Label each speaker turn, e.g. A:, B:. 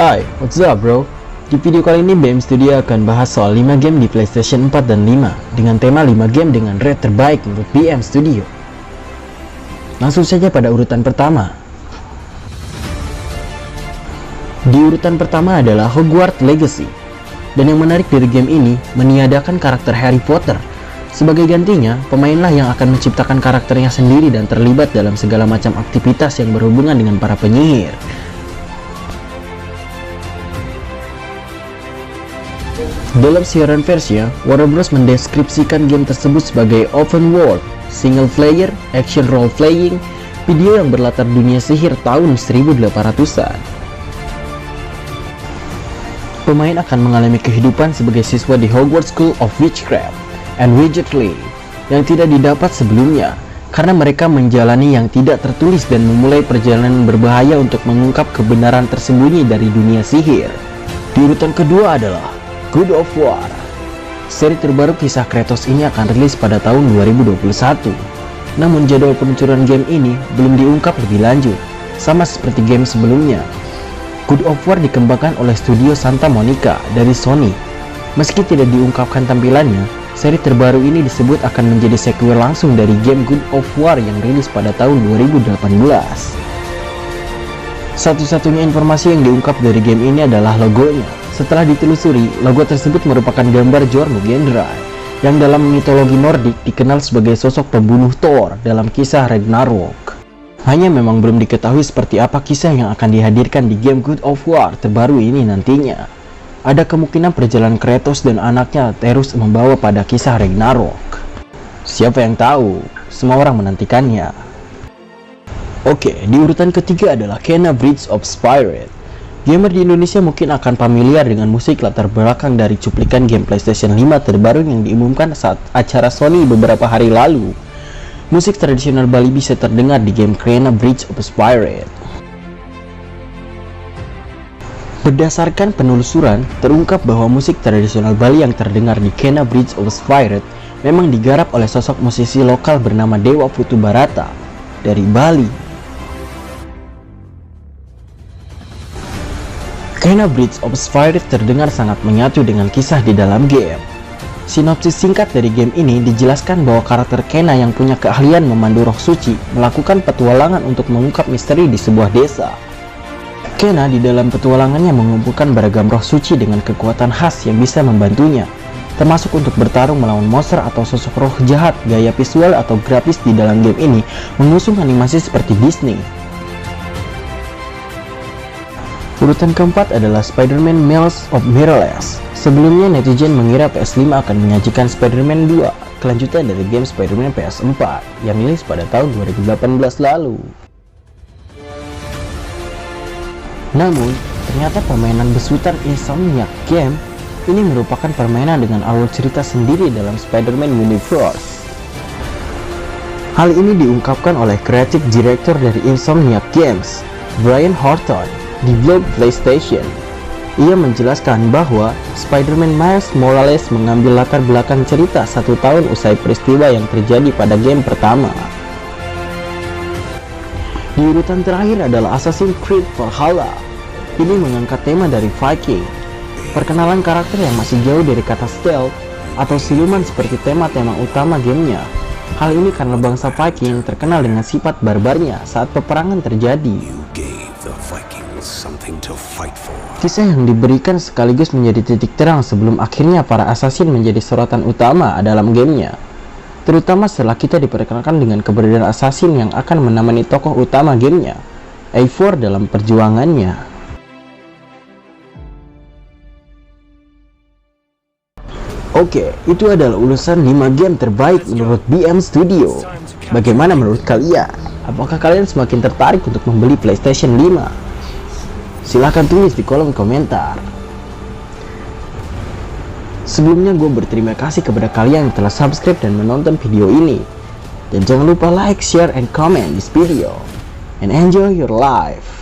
A: Hai, what's up bro? Di video kali ini BM Studio akan bahas soal 5 game di PlayStation 4 dan 5 dengan tema 5 game dengan rate terbaik menurut BM Studio. Langsung saja pada urutan pertama. Di urutan pertama adalah Hogwarts Legacy. Dan yang menarik dari game ini meniadakan karakter Harry Potter. Sebagai gantinya, pemainlah yang akan menciptakan karakternya sendiri dan terlibat dalam segala macam aktivitas yang berhubungan dengan para penyihir. Dalam siaran versinya, Warner Bros mendeskripsikan game tersebut sebagai open world, single player, action role playing, video yang berlatar dunia sihir tahun 1800-an. Pemain akan mengalami kehidupan sebagai siswa di Hogwarts School of Witchcraft and Wizardry yang tidak didapat sebelumnya, karena mereka menjalani yang tidak tertulis dan memulai perjalanan berbahaya untuk mengungkap kebenaran tersembunyi dari dunia sihir. Di urutan kedua adalah God of War. Seri terbaru kisah Kratos ini akan rilis pada tahun 2021. Namun jadwal peluncuran game ini belum diungkap lebih lanjut, sama seperti game sebelumnya. God of War dikembangkan oleh studio Santa Monica dari Sony. Meski tidak diungkapkan tampilannya, seri terbaru ini disebut akan menjadi sequel langsung dari game God of War yang rilis pada tahun 2018. Satu-satunya informasi yang diungkap dari game ini adalah logonya. Setelah ditelusuri, logo tersebut merupakan gambar Jormungandr yang dalam mitologi Nordik dikenal sebagai sosok pembunuh Thor dalam kisah Ragnarok. Hanya memang belum diketahui seperti apa kisah yang akan dihadirkan di game God of War terbaru ini nantinya. Ada kemungkinan perjalanan Kratos dan anaknya terus membawa pada kisah Ragnarok. Siapa yang tahu? Semua orang menantikannya. Oke, di urutan ketiga adalah Kena Bridge of Spirits. Gamer di Indonesia mungkin akan familiar dengan musik latar belakang dari cuplikan game PlayStation 5 terbaru yang diumumkan saat acara Sony beberapa hari lalu. Musik tradisional Bali bisa terdengar di game Kena Bridge of Spirits. Berdasarkan penelusuran, terungkap bahwa musik tradisional Bali yang terdengar di Kena Bridge of Spirits memang digarap oleh sosok musisi lokal bernama Dewa Putu Barata dari Bali. Kena Bridge of Spirits terdengar sangat menyatu dengan kisah di dalam game. Sinopsis singkat dari game ini dijelaskan bahwa karakter Kena yang punya keahlian memandu roh suci melakukan petualangan untuk mengungkap misteri di sebuah desa. Kena di dalam petualangannya mengumpulkan beragam roh suci dengan kekuatan khas yang bisa membantunya, termasuk untuk bertarung melawan monster atau sosok roh jahat. Gaya visual atau grafis di dalam game ini mengusung animasi seperti Disney. Urutan keempat adalah Spider-Man Miles Morales. Sebelumnya netizen mengira PS5 akan menyajikan Spider-Man 2, kelanjutan dari game Spider-Man PS4 yang rilis pada tahun 2018 lalu. Namun, ternyata permainan besutan Insomniac Games ini merupakan permainan dengan alur cerita sendiri dalam Spider-Man Universe. Hal ini diungkapkan oleh Creative Director dari Insomniac Games, Brian Horton, di blog PlayStation. Ia menjelaskan bahwa Spider-Man Miles Morales mengambil latar belakang cerita 1 tahun usai peristiwa yang terjadi pada game pertama. Di urutan terakhir adalah Assassin's Creed Valhalla. Ini mengangkat tema dari Viking. Perkenalan karakter yang masih jauh dari kata stealth atau siluman seperti tema-tema utama gamenya. Hal ini karena bangsa Viking terkenal dengan sifat barbarnya saat peperangan terjadi. Kisah yang diberikan sekaligus menjadi titik terang sebelum akhirnya para assassin menjadi sorotan utama dalam gamenya, terutama setelah kita diperkenalkan dengan keberadaan assassin yang akan menemani tokoh utama gamenya, Eivor, dalam perjuangannya. Oke, itu adalah ulasan 5 game terbaik menurut BM Studio. Bagaimana menurut kalian? Apakah kalian semakin tertarik untuk membeli PlayStation 5? Silahkan tulis di kolom komentar. Sebelumnya gue berterima kasih kepada kalian yang telah subscribe dan menonton video ini. Dan jangan lupa like, share, and comment this video. And enjoy your life.